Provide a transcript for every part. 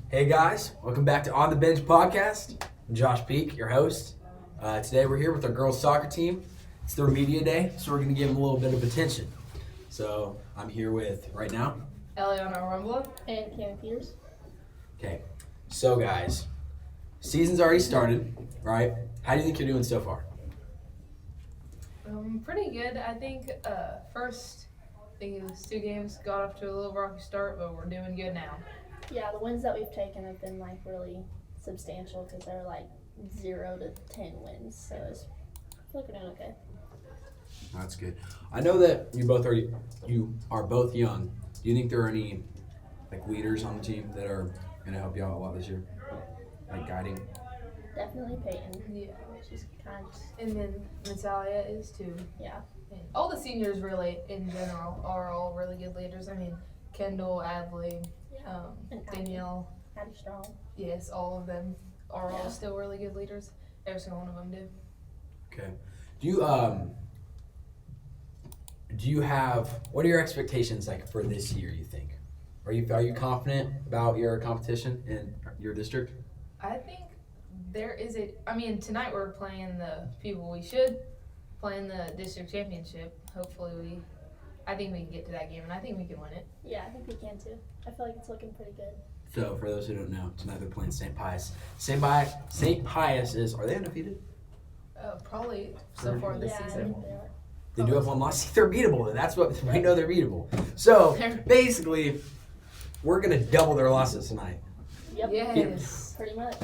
Hey guys, welcome back to On the Bench podcast. I'm Josh Peak, your host. Today we're here with our girls soccer team. It's their media day, so we're going to give them a little bit of attention. So I'm here with, right now, Eliana Rumbla And Cameron Peters. Okay, so guys, season's already started, right? How do you think you're doing so far? Pretty good. I think first, I think it was 2 games, got off to a little rocky start, but we're doing good now. Yeah, the wins that we've taken have been really substantial because they're 0 to 10 wins. So I feel like we're doing okay. That's good. I know that you are both young. Do you think there are any leaders on the team that are going to help you out a lot this year, guiding? Definitely Peyton. Yeah. She's kind of, And then Natalia is too. yeah. And all the seniors really, in general, are all really good leaders. I mean, Kendall, Adley, And Danielle. Addie Strong. Yes, all of them are all Yeah. still really good leaders. Every single one of them do. Okay. Do you have, what are your expectations for this year, you think? Are you confident about your competition in your district? I think there is tonight we're playing the people we should, playing the district championship. Hopefully I think we can get to that game, and I think we can win it. Yeah, I think we can too. I feel like it's looking pretty good. So, for those who don't know, tonight they're playing St. Pius. St. Pius are they undefeated? Probably so far this Yeah, I season. think they are. They do have one loss. They're beatable. That's what we know. They're beatable. So basically, we're gonna double their losses tonight. Yep. Yes. Pretty much.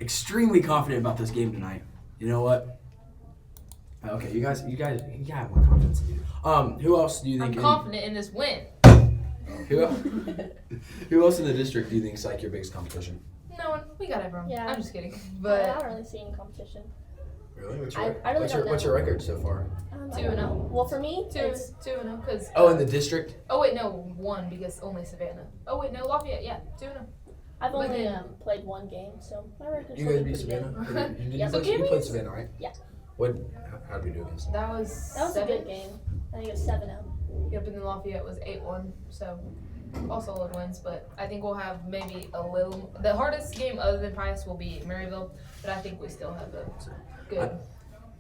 Extremely confident about this game tonight. You know what? Okay, you guys have more confidence. Who else do you think? I'm confident in this win. Who else in the district do you think is your biggest competition? No one. We got everyone. Yeah. I'm just kidding. I But don't really see any competition. Really? What's I really don't know. what's your record so far? 2-0. Well, for me, 2-0 because. Oh, in the district? Oh wait, no, 1 because only Savannah. Oh wait, no, Lafayette. Yeah, 2-0. I've But only then- played 1 game, so my record's You guys looking beat pretty good. Savannah? Yeah. So You give played me- Savannah, right? Yeah. How did we do against them? That was. That was a 7. good game. I think it was 7-0. Yep, and then Lafayette was 8-1. So all solid wins, but I think we'll have maybe a little. The hardest game other than Pius will be Maryville, but I think we still have a good.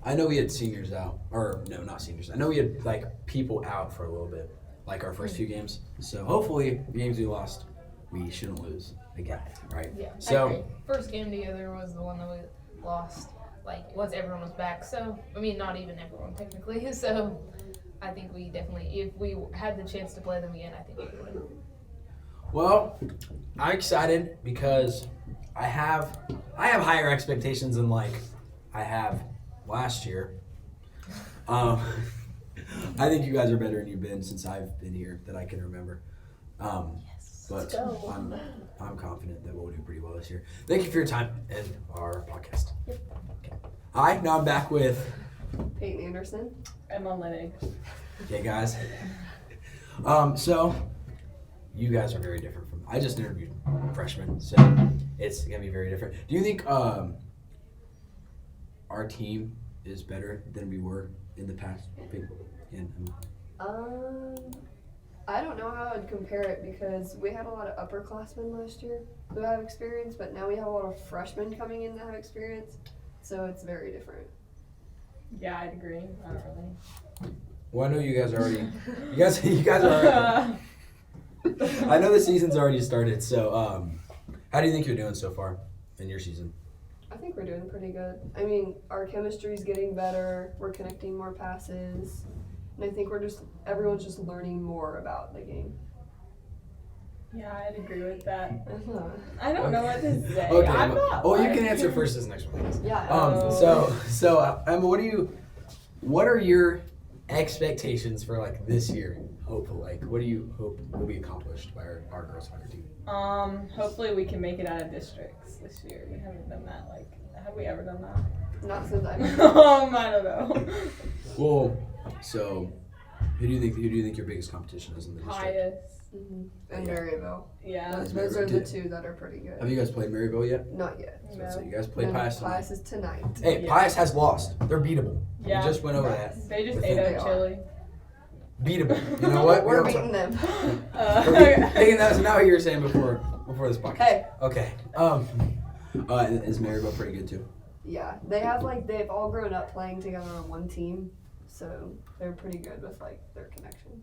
I know we had seniors out, or no, not seniors. I know we had people out for a little bit, our first few games. So hopefully, the games we lost, we shouldn't lose again, right? Yeah. I So agree. First game together was the one that we lost, once everyone was back. So, not even everyone technically. So, I think we definitely, if we had the chance to play them again, I think we would win. well, I'm excited because I have higher expectations than I have last year. I think you guys are better than you've been since I've been here that I can remember. But Let's go. I'm confident that we'll do pretty well this year. Thank you for your time and our podcast. Yep. Okay. Hi, now I'm back with Peyton Anderson. Emma Lennig. okay guys. So you guys are very different from I just interviewed freshmen, so it's gonna be very different. Do you think our team is better than we were in the past? I don't know how I'd compare it because we had a lot of upperclassmen last year who have experience, but now we have a lot of freshmen coming in that have experience, so it's very different. Yeah, I'd agree. Not really. Well, I know you guys are already. You guys are. I know the season's already started. So, how do you think you're doing so far in your season? I think we're doing pretty good. I mean, our chemistry's getting better. We're connecting more passes, and I think everyone's just learning more about the game. Yeah, I'd agree with that. Uh-huh. I don't know what to say. Okay. I'm not. Oh, you can answer first this next one. Yeah. So Emma, what are your expectations for this year? Hopefully, what do you hope will be accomplished by our girls soccer team? Hopefully we can make it out of districts this year. We haven't done that. Have we ever done that? Not since I've I don't know. Well, so who do you think your biggest competition is in the district? Pius. and Yeah. Maryville. Yeah. Those are the 2 that are pretty good. Have you guys played Maryville yet? Not yet. So you guys played And Pius tonight. Pius is tonight. Hey, Yeah. Pius has lost. They're beatable. Yeah. We just went over that. They just But ate they up are. chili. Beatable. You know what? We're beating them. Thinking that was not what you were saying before before this podcast. Hey. Okay. Is Maryville pretty good too? Yeah, they've all grown up playing together on one team, so they're pretty good with like their connection.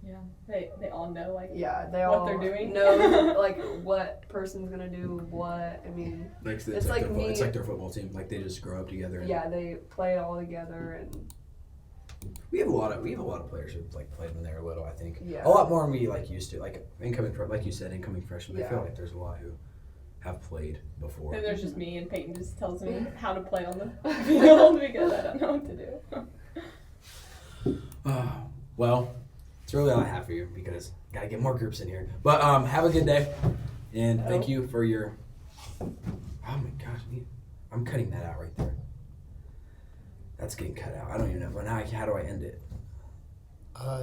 Yeah. They all know like Yeah, they what all they're doing. know like what person's gonna do what. I mean, It's It's like like me- it's like their football team. Like they just grow up together. And yeah, they play all together and we have a lot of players who like played when they were little. I think Yeah. a lot more than we like used to. Like like you said, incoming freshmen. I feel Yeah. like there's a lot who have played before. And there's just me and Peyton just tells me how to play on the field because I don't know what to do. Well, it's really all I have for you because gotta get more groups in here. But have a good day, and thank you for your. Oh my gosh, I'm cutting that out right there. That's getting cut out. I don't even know. But now, how do I end it?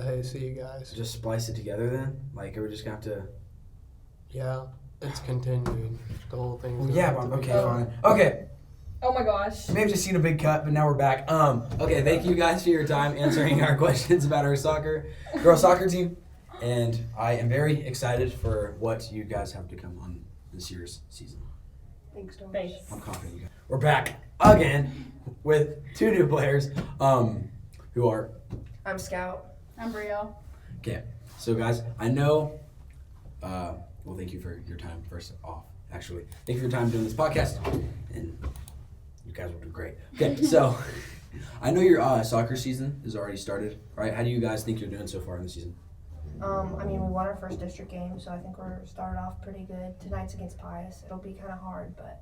Hey, see you guys. Just splice it together then? Like, are we just gonna have to? Yeah, it's continuing. The whole thing. Well, yeah. Okay, fine. Okay. Oh my gosh. You may have just seen a big cut, but now we're back. Okay, thank you guys for your time answering our questions about our girls soccer team. And I am very excited for what you guys have to come on this year's season. thanks, Josh. Thanks. I'm confident you guys. We're back again with 2 new players, who are. I'm Scout. I'm Brio. Okay, so guys, I know. Well, thank you for your time. First off, actually, thank you for your time doing this podcast, and you guys will do great. Okay, so I know your soccer season is already started, right? How do you guys think you're doing so far in the season? I mean, we won our first district game, so I think we're started off pretty good. Tonight's against Pius. It'll be kind of hard, but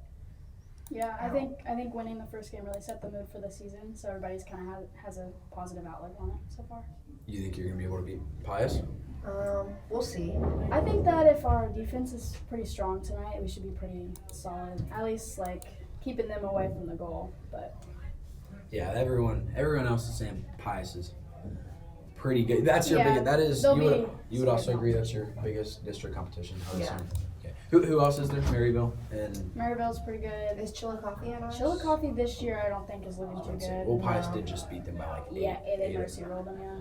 Yeah, I think winning the first game really set the mood for the season, so everybody's kind of has a positive outlook on it so far. You think you're gonna be able to beat Pius? we'll see. I think that if our defense is pretty strong tonight, we should be pretty solid. At least like keeping them away from the goal. But Yeah, everyone else is saying Pius is pretty good. That's your Yeah, biggest. That is they'll you would be also some agree that's your biggest district competition. I would Yeah. assume. Okay. Who else is there? Maryville and. Maryville's pretty good. Is Chillicothe in ours? Chillicothe this year I don't think is looking too good. Well, Pius did just beat them by like 8. Yeah, they 8 or mercy rolled them, yeah.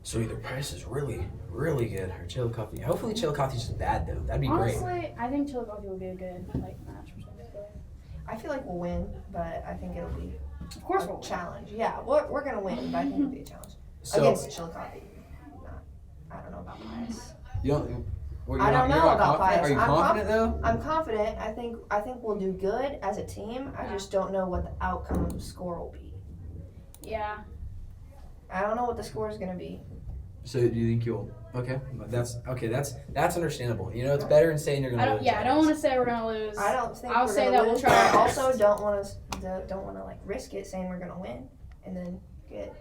So either Pius is really, really good or Chillicothe. Hopefully Chillicothe's just bad though. That'd be great. Honestly, I think Chillicothe will be a good match for some people. I feel like we'll win, but I think it'll be Of course a we'll win. challenge. Yeah, we're gonna win, but I think it'll be a challenge So against Chillicothe. I don't know about Pius. you don't. Well, I don't know you're not about confident? Pius. Are you I'm confident though? I'm confident. I think we'll do good as a team. I just don't know what the outcome of the score will be. Yeah. I don't know what the score is gonna be. So do you think you'll? Okay, that's okay. That's understandable. You know, it's better than saying you're gonna lose. I don't want to say we're gonna lose. I don't think I'll we're say gonna that we'll lose, try but I our also best. don't want to like risk it saying we're gonna win and then get.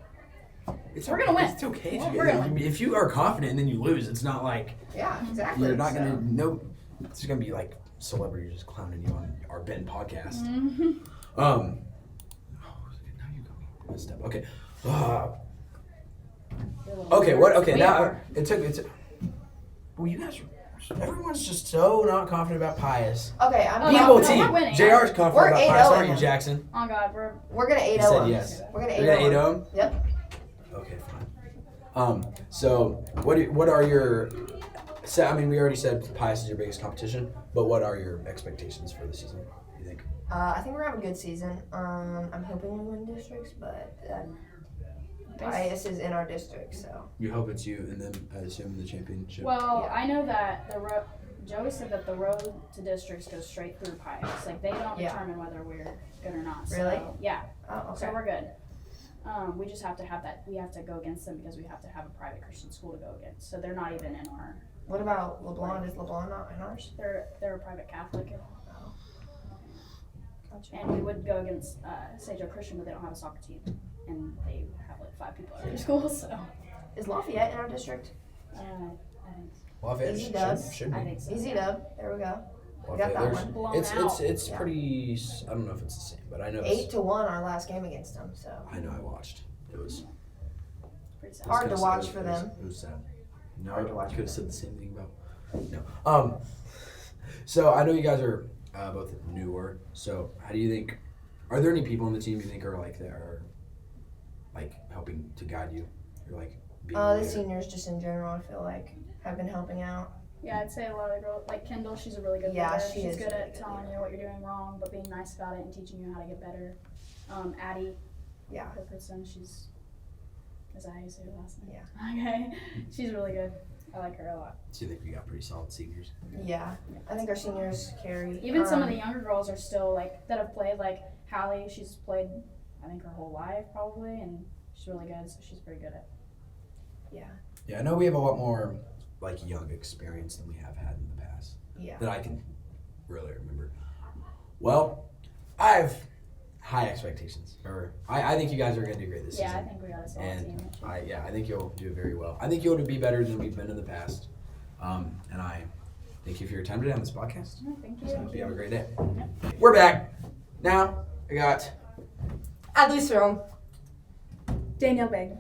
It's We're gonna win. It's okay. Yeah, if you, we're gonna win. if you are confident and then you lose, it's not like Yeah, exactly. you're not so. gonna no. It's gonna be like celebrities just clowning you on our Ben podcast. Mm-hmm. Oh, now you got me messed up. Okay. Okay. What? Okay. We Now are. it took. Well, you guys. Everyone's just so not confident about Pius. Okay, I'm Oh, People no, team. we're winning. JR's confident We're about 8-0 Pius, aren't you, in it. Jackson? Oh God, We're gonna 8-0 You said him. yes. We're gonna 8-0 You're gonna him. 8-0 him? Yep. Okay, fine. So what are your? So I mean, we already said Pius is your biggest competition, but what are your expectations for the season? You think? I think we're having a good season. I'm hoping we win districts, but Pius is in our district, so. You hope it's you and them, I assume, in the championship. Well, Yeah. I know that Joey said that the road to districts goes straight through Pius. Like they don't Yeah. determine whether we're good or not. Really? So, yeah. Oh, So okay. we're good. We just have to have that. We have to go against them because we have to have a private Christian school to go against. So they're not even in our. What about LeBlanc? Is LeBlanc not in ours? They're a private Catholic, Gotcha. and we would go against St. Joe Christian, but they don't have a soccer team, and they have like 5 people at their school. So Is Lafayette in our district? I think Lafayette Easy should, dubs. should be. I think so. Easy dub. There we go. We Lafayette, got that there's- one. Blown It's out. it's Yeah. pretty. I don't know if it's the same, but I know. 8-1 our last game against them. So I know. I watched. It was. pretty sad. Hard it to was- watch it for was- them. It was sad. No, Hard to watch I could for have said the same thing about. No. So I know you guys are both newer. So how do you think? Are there any people on the team you think are like that are like helping to guide you? You're like being a the leader? seniors just in general, I feel like have been helping out. Yeah, I'd say a lot of the girls, like Kendall, she's a really good Yeah, leader. she She's is good really at good, telling you what you're doing wrong, but being nice about it and teaching you how to get better. Addie, Yeah. Wilkerson, is that how you say her last name? Yeah. Okay, she's really good. I like her a lot. So you think we got pretty solid seniors? Yeah. I think our seniors carry. Even some of the younger girls are still like that have played. Like Hallie, she's played, I think her whole life probably, and she's really good. So she's pretty good at. Yeah. Yeah, I know we have a lot more like young experience than we have had in the past. Yeah. That I can really remember. Well, I have high expectations. Or I think you guys are going to do great this Yeah, I season. think we got a solid And team. I think you'll do very well. I think you'll be better than we've been in the past. And I thank you for your time today on this podcast. Yeah, thank you. So I hope you have a great day. We're back. Now, I got Adley Strong. Danielle Begg.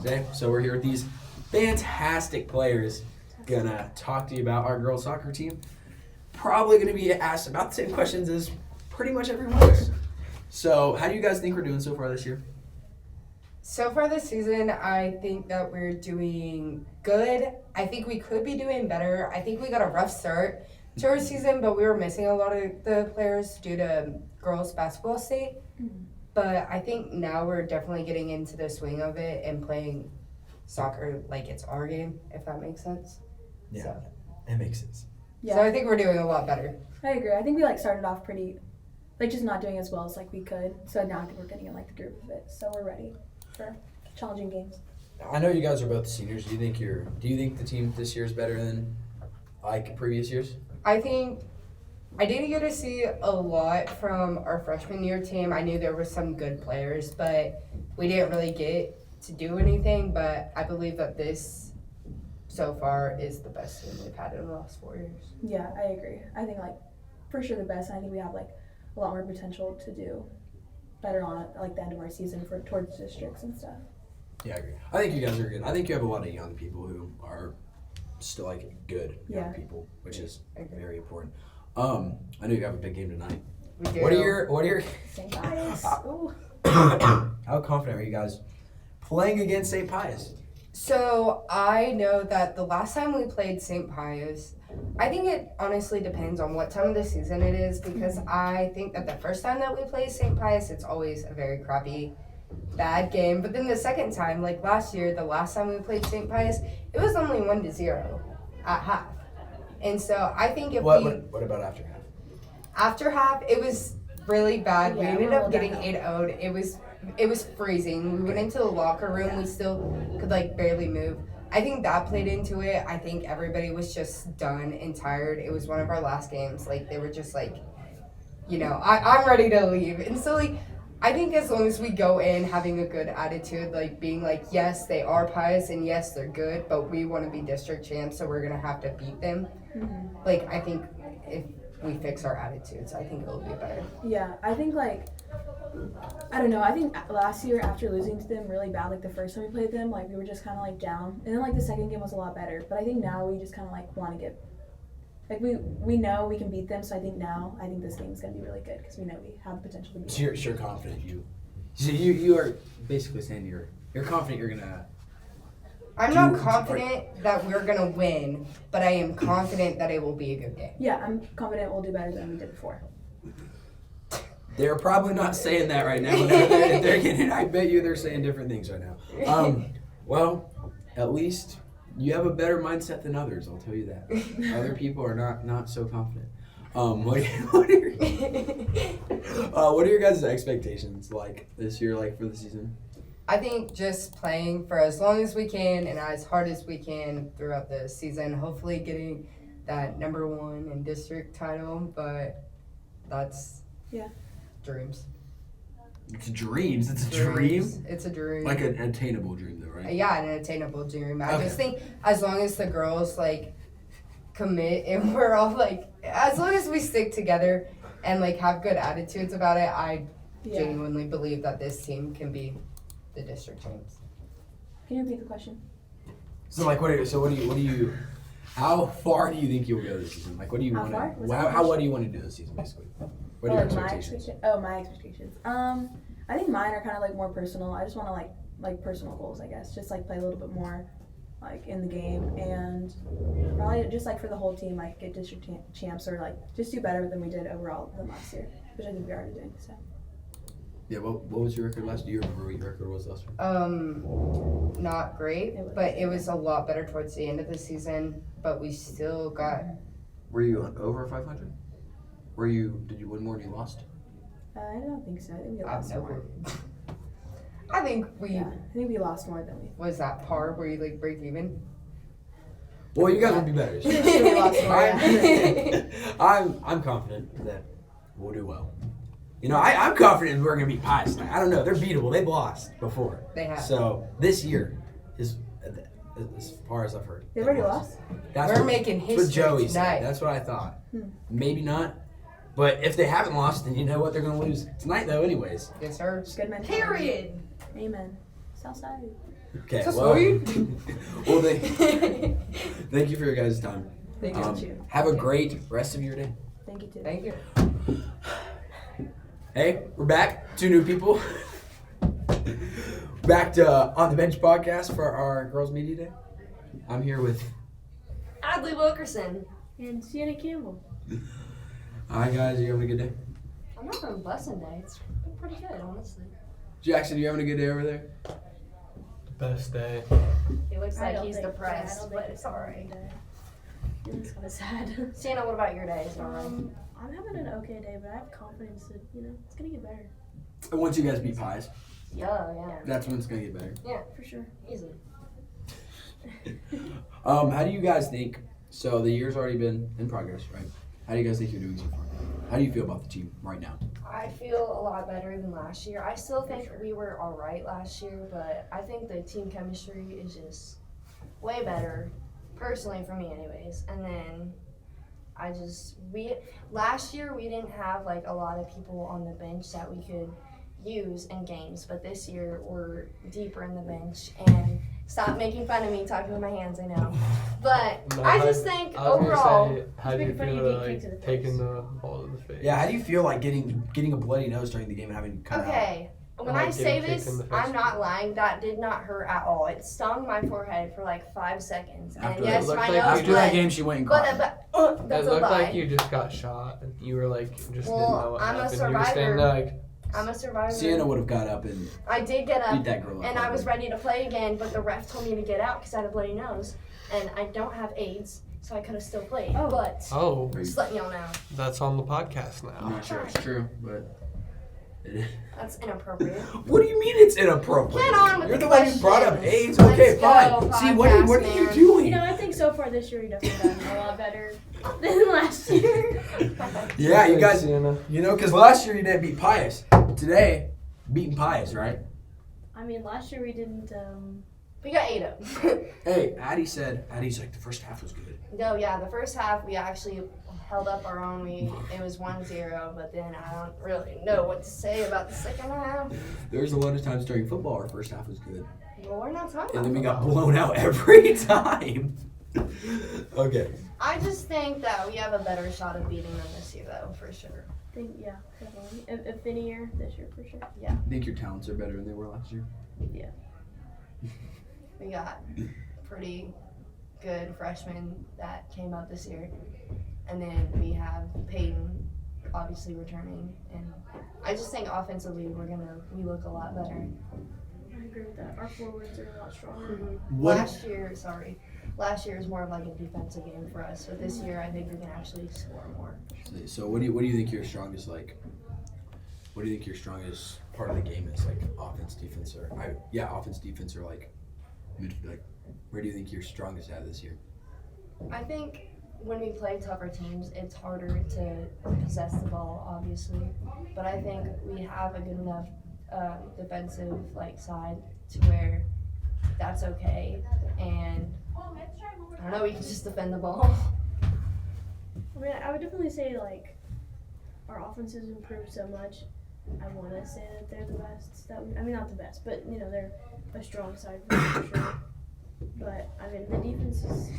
today. So we're here with these fantastic players. Gonna talk to you about our girls soccer team. Probably gonna be asked about the same questions as pretty much everyone else. So how do you guys think we're doing so far this year? So far this season, I think that we're doing good. I think we could be doing better. I think we got a rough start to our season, but we were missing a lot of the players due to girls basketball state. But I think now we're definitely getting into the swing of it and playing soccer like it's our game, if that makes sense. Yeah, So, it makes sense. so I think we're doing a lot better. I agree. I think we started off pretty, just not doing as well as we could. So now I think we're getting in the groove of it. So we're ready for challenging games. I know you guys are both seniors. Do you think the team this year is better than previous years? I think I didn't get to see a lot from our freshman year team. I knew there were some good players, but we didn't really get to do anything. But I believe that this, so far, is the best team we've had in the last 4 years. Yeah, I agree. I think for sure the best. And I think we have a lot more potential to do better on it, the end of our season towards districts and stuff. Yeah, I agree. I think you guys are good. I think you have a lot of young people who are still good young people, which is very important. I know you have a big game tonight. We do. What are your St. Pius. Ooh. how confident are you guys playing against St. Pius? So I know that the last time we played St. Pius, I think it honestly depends on what time of the season it is, because I think that the first time that we play St. Pius, it's always a very crappy, bad game. But then the second time, like last year, the last time we played St. Pius, it was only 1-0 at half. And so I think if What about after half? after half, it was really bad. Yeah, we ended we're up getting down. 8-0'd. It was freezing. We went into the locker room. We still could barely move. I think that played into it. I think everybody was just done and tired. It was one of our last games. They were just I'm ready to leave. And so I think as long as we go in having a good attitude, being yes, they are Pius and yes, they're good, but we want to be district champs, so we're gonna have to beat them. Mm-hmm. I think if we fix our attitudes, I think it'll be better. Yeah, I think I don't know. I think last year after losing to them really bad, the first time we played them, we were just kind of down, and then the second game was a lot better. But I think now we just kind of want to get we know we can beat them. So I think this game is gonna be really good because we know we have the potential to beat them. So you're confident you are basically saying you're confident you're gonna. I'm not confident that we're gonna win, but I am confident that it will be a good game. Yeah, I'm confident we'll do better than we did before. They're probably not saying that right now. They're getting, I bet you they're saying different things right now. Well, at least you have a better mindset than others. I'll tell you that. Other people are not so confident. What are your guys' expectations this year for the season? I think just playing for as long as we can and as hard as we can throughout the season, hopefully getting that number 1 in district title, but that's dreams. It's dreams. It's a Dreams. dream. It's a dream. An attainable dream, though, right? Yeah, an attainable dream. I Okay. just think as long as the girls commit and we're all as long as we stick together and have good attitudes about it, I genuinely believe that this team can be the district champs. Can you repeat the question? So what do you how far do you think you'll go this season? What do you How want far? Was that to the what question? do you want to do this season basically? What are your expectations? My expectations. I think mine are kind of more personal. I just want to like personal goals, I guess. Just play a little bit more, like in the game, and probably just like for the whole team, like get district champs or like just do better than we did overall than last year, which I think we are already doing. So. Yeah, what was your record last year? Do you remember what your record was last year? Not great, but it was a lot better towards the end of the season. But we still got. Were you over 500? Did you win more than you lost? I don't think so. I think we lost more. I think we Yeah, I think we lost more than we. was that par where you like break even. Well, you guys will be better. We lost more. Yeah. I'm confident that we'll do well. You know, I'm confident we're going to beat Pies tonight. I don't know. They're beatable. They've lost before. They have. So this year is, as far as I've heard. They've already lost. We're making That's what history Joey tonight. said. That's what I thought. Maybe not. But if they haven't lost, then you know what? They're going to lose tonight, though, anyways. Yes, sir. Good mentality. Period. Amen. Southside. Okay, So well, sweet. well thank you for your guys' time. Thank you. Have a great rest of your day. Thank you too. Thank you. Hey, we're back. 2 new people. Back to On the Bench podcast for our Girls Media Day. I'm here with... Adley Wilkerson. And Sienna Campbell. Hi, guys. Are you having a good day? I'm having a blessed day. It's been pretty good, honestly. Jackson, you having a good day over there? Best day. He looks I like don't he's think- depressed, I don't but think it's alright. It's kind of sad. Sienna, what about your day? Is it alright? I'm having an okay day, but I have confidence that, it's going to get better. And once you guys beat Pies, Yeah. that's when it's going to get better. For sure. Easily. How do you guys think... So the year's already been in progress, right? How do you guys think you're doing so far? How do you feel about the team right now? I feel a lot better than last year. I still think we were all right last year, but I think the team chemistry is just way better, personally for me anyways. And then last year we didn't have like a lot of people on the bench that we could use in games, but this year we're deeper in the bench. And stop making fun of me talking with my hands, I know. But No, I just think I was overall, gonna say, how do you making fun of feel you about getting kicked like to the face. taking the ball to the face? Yeah, how do you feel like getting a bloody nose during the game and having cut out? okay, when Like I say getting kicked this, in the face. I'm not lying. That did not hurt at all. It stung my forehead for like 5 seconds. After And that- yes, It looked my like nose After that bled. game, she went and cried. But that's it a looked lie. like you just got shot and you were like just didn't Well, know what I'm a happened. You were standing survivor. there like I'm a survivor. Sienna would have got up and I did get beat up, that girl up. and I was ready to play again, but the ref told me to get out because I had a bloody nose, and I don't have AIDS, so I could have still played. Oh. But oh, just letting y'all know, that's on the podcast I'm now. not sure it's true, but... that's inappropriate. What do you mean it's inappropriate? Get on with You're the the one who brought up questions. AIDS. Let's Okay, go, fine. See, what are podcast you man. doing? I think so far this year we definitely done a lot better than last year. Yeah, you guys, Sienna. because last year you didn't beat Pius. Today, beating Pius, right? I mean, last year we didn't. We got 8 up. Hey, Addie's like, the first half was good. No, yeah, the first half we actually held up our own. It was 1-0, but then I don't really know what to say about the second half. There was a lot of times during football our first half was good. Well, we're not talking And about then we got football. blown out every time. Okay. I just think that we have a better shot of beating them this year, though, for sure. Yeah, definitely. If any year, this year for sure. I think your talents are better than they were last year. We got pretty good freshmen that came up this year. And then we have Peyton obviously returning. And I just think offensively we look a lot better. I agree with that. Our forwards are a lot stronger. What? Last year was more of like a defensive game for us. But this year I think we can actually score more. So what do you think your strongest what do you think your strongest part of the game is, like offense, defense, or offense, defense, or like midfield? Where do you think you're strongest at this year? I think when we play tougher teams, it's harder to possess the ball, obviously. But I think we have a good enough defensive side to where that's okay. And I don't know, we can just defend the ball. I mean, I would definitely say our offense has improved so much. I want to say that they're the best. Not the best, but they're a strong side for sure. But I mean, the defense is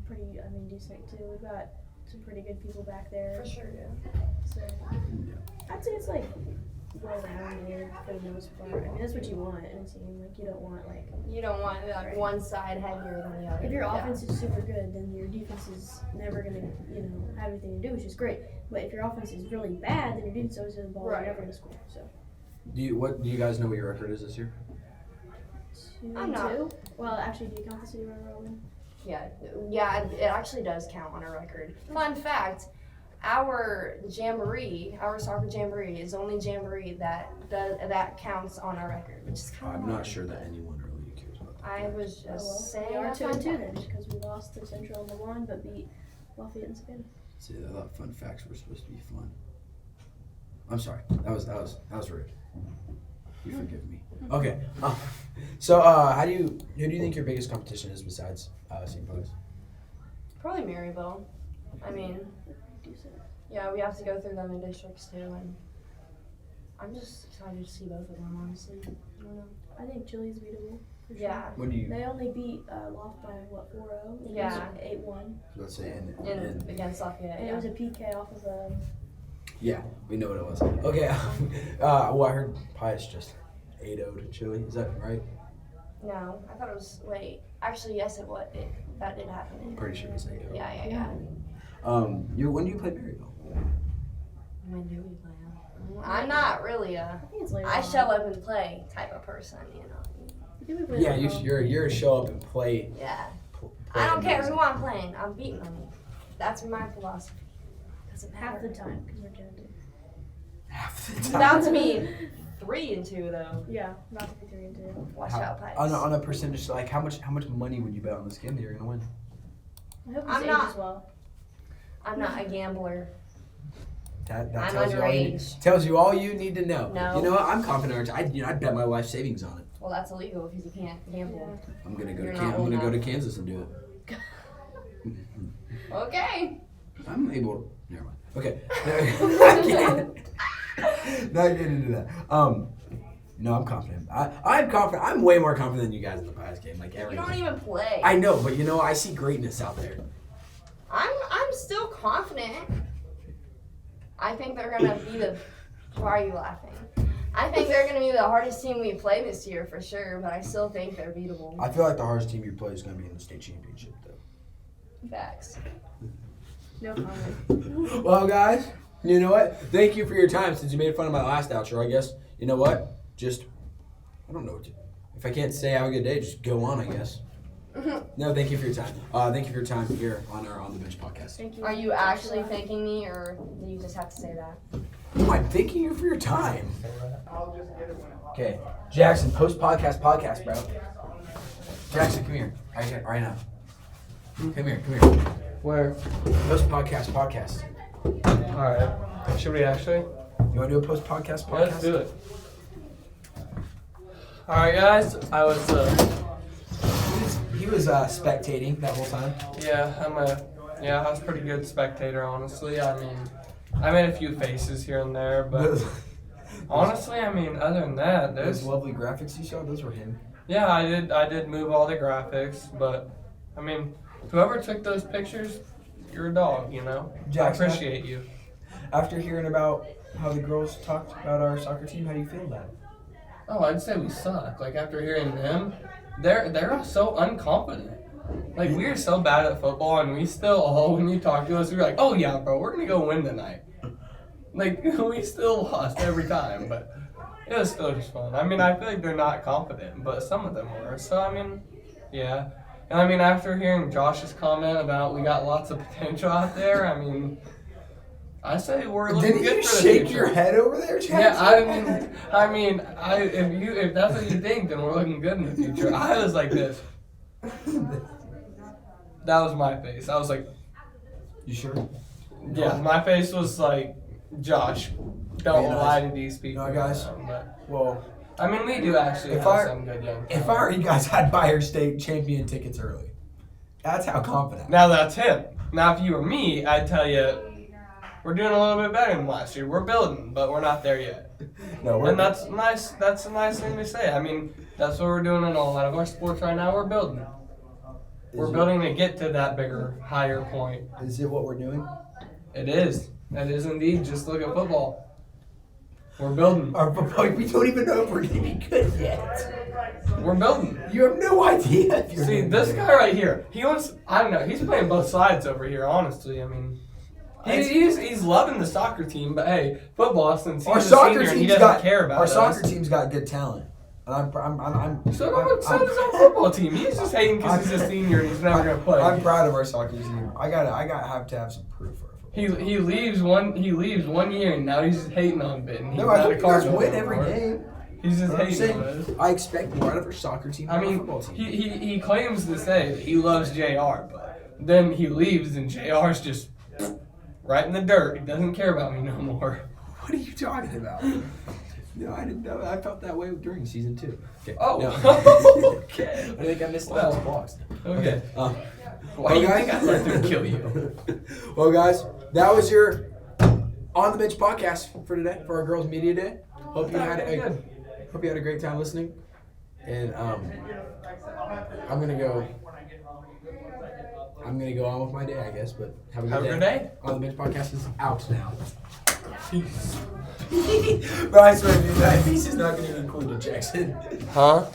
pretty decent too. We've got some pretty good people back there. For sure, yeah. So I'd say it's well-rounded for the most part. I mean, that's what you want in a team. Like, you don't want, like, You don't want like Right. one side heavier than the other. if your Yeah. offense is super good, then your defense is never going to, have anything to do, which is great. But if your offense is really bad, then your defense always has the ball. Right. You're never going to score. So, Do you guys know what your record is this year? 2-2. Well, actually, do you count the city run robin? Yeah, it actually does count on a record. Fun fact, our jamboree, our soccer jamboree is the only jamboree that counts on our record, which is kind of I'm not sure that anyone really cares about that. I was just Oh, well, saying we are a 2-2 fun then, fact. because we lost to Central in the one, but beat Lafayette and Savannah. See, I thought fun facts were supposed to be fun. I'm sorry. That was rude. You forgive me. Okay. So who do you think your biggest competition is besides St. Louis? Probably Maryville. I mean, Decent. yeah, we have to go through them in districts too, and I'm just excited to see both of them, honestly. I don't know. I think Chili's beatable. For sure. Yeah, When do you They only beat Loft by 4-0. It Yeah. was 8-1. let's say in against Lafayette. And it Yeah. was a PK off of yeah, we know what it was. Okay. Well, I heard Pius just 8-0 to Chile. Is that right? No, I thought it was. Wait, actually, yes, that did happen. I'm pretty sure it's 8-0. Yeah. When do you play Maryville? When do we play them? I'm not really I think it's later. I on. show up and play type of person, you know. I think we played Yeah, at home. you're a show up and play. Yeah. play I don't care amazing. who I'm playing. I'm beating them. That's my philosophy. Doesn't half matter. the time because we're talented. Half the It's time. about to be 3-2 though. Yeah, about to be 3-2. Watch How- out, Pipes. on a percentage, like how much money would you bet on this game that you're gonna win? I hope I'm this not- ages well. I'm not a gambler. That I'm tells you all you, underage. tells you all you need to know. No. You know what? I'm confident. I'd bet my life savings on it. Well, that's illegal if you can't gamble. I'm gonna go You're to not I'm old gonna go to enough. Kansas and do it. Okay. I'm able to. Never mind. Okay. I can't. Not getting into that. No, I'm confident. I'm confident. I'm way more confident than you guys in the Pies game. Like You everything. don't even play. I know, but I see greatness out there. I'm still confident. I think they're gonna be the. Why are you laughing? I think they're gonna be the hardest team we play this year for sure, but I still think they're beatable. I feel like the hardest team you play is gonna be in the state championship, though. Facts. No comment. Well, guys, you know what? Thank you for your time. Since you made fun of my last outro, I guess you know what? Just I don't know what to. If I can't say have a good day, just go on. I guess. No, thank you for your time. Thank you for your time here on our On the Bench podcast. Thank you. Are you actually thanking me, or do you just have to say that? I'm thanking you for your time. Okay, Jackson, post podcast, bro. Jackson, come here. Right now. Come here. Where? Post podcast. Alright. Should we actually? You want to do a post podcast? Yeah, let's do it. Alright, guys. I was, He was spectating that whole time. I was a pretty good spectator, honestly. I mean, I made a few faces here and there, but honestly, I mean, other than that, Those there's, lovely graphics you saw, those were him. yeah, I did move all the graphics, but, I mean, whoever took those pictures, you're a dog, you know? I Jackson, appreciate you. after hearing about how the girls talked about our soccer team, how do you feel about it? Oh, I'd say we suck. Like, after hearing them, they're so unconfident. Like, we're so bad at football, and we still all, when you talk to us, we're like, oh yeah, bro, we're gonna go win tonight. Like, we still lost every time, but it was still just fun. I mean, I feel like they're not confident, but some of them were. So, I mean, yeah. And I mean, after hearing Josh's comment about we got lots of potential out there, I mean, I say we're looking Didn't good you for the shake future. your head over there, Jackson? Yeah, if that's what you think, then we're looking good in the future. I was like this. That was my face. I was like, You sure? yeah, my face was like, Josh, don't Hey, guys. lie to these people. You know, guys, But, Well, I mean, we do actually If have I- some good young if I talent. were you guys, I'd buy your state champion tickets early. That's how confident. Now that's him. Now if you were me, I'd tell you, we're doing a little bit better than last year. We're building, but we're not there yet. No, And that's nice. That's a nice thing to say. I mean, that's what we're doing in a lot of our sports right now. We're building. We're building to get to that bigger, higher point. Is it what we're doing? It is. It is indeed. Just look at football. We're building. We don't even know if we're gonna be good yet. We're building. You have no idea. If you're See, gonna be this good. guy right here, he wants, I don't know, he's playing both sides over here, honestly. I mean, he's loving the soccer team, but hey, football, since Our he's a soccer senior and he team's doesn't got care about our us. soccer team's got good talent, and I'm So does our football team. He's just hating because he's a senior and he's never going to play. I'm proud of our soccer team. I have to have some proof for it. He leaves one year and now he's just hating on Benton. No, I hope you guys win every game. He's just I'm hating on us. saying, I expect more out of our soccer team than I our mean, football team. he claims to say that he loves JR, but then he leaves and JR's just right in the dirt. He doesn't care about me no more. What are you talking about? No, I didn't know. I felt that way during season 2. Okay. Oh, No. okay. I think I missed Well, lots of blocks. Okay. Why Well, do you guys- think I let them kill you? Well, guys, that was your On the Bench podcast for today, for our Girls Media Day. Hope you had a great time listening. And I'm gonna go on with my day, I guess. But have a good day. On the Bench podcast is out now. Peace. But I swear, that piece is not gonna include a Jackson. Huh?